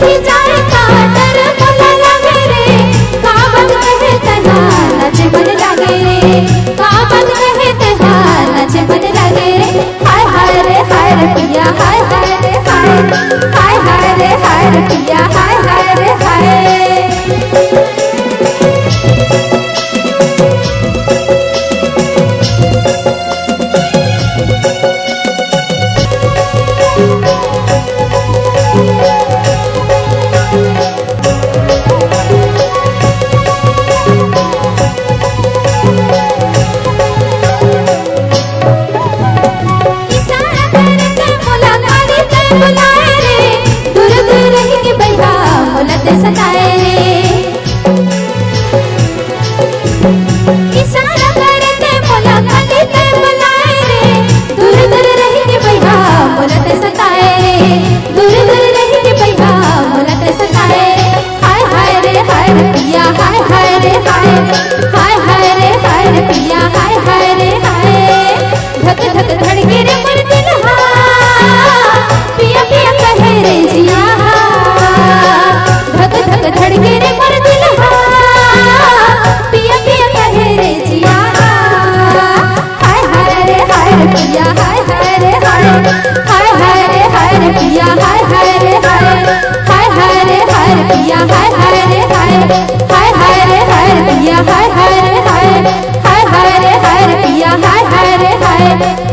देखी जाए कातर मोला लागे रे काबत कहे तहा नाचे मन लागे रे काबत कहे तहा नाचे मन लागे रे हाय रे पिया हाय रे हाय रे पिया हाय रे हाय। बुलाए रे दूर दूर रह के बैठा मोलत सताए रे इशारा करते मुलाकात ते बुलाए रे दूर दूर रह के बैठा मोलत सताए रे दूर दूर रह के बैठा मोलत सताए रे हाय रे पिया हाय रे हाय रे पिया हाय रे हाय। धक धक धड़के रे मन दिल पिया पिया कहे रे जिया धक धक धड़के रे मोर दिल पिया पिया कहे रे जिया हाय रे पिया हाय रे पिया हाय रे पिया हाय रे पिया हाय रे पिया हाय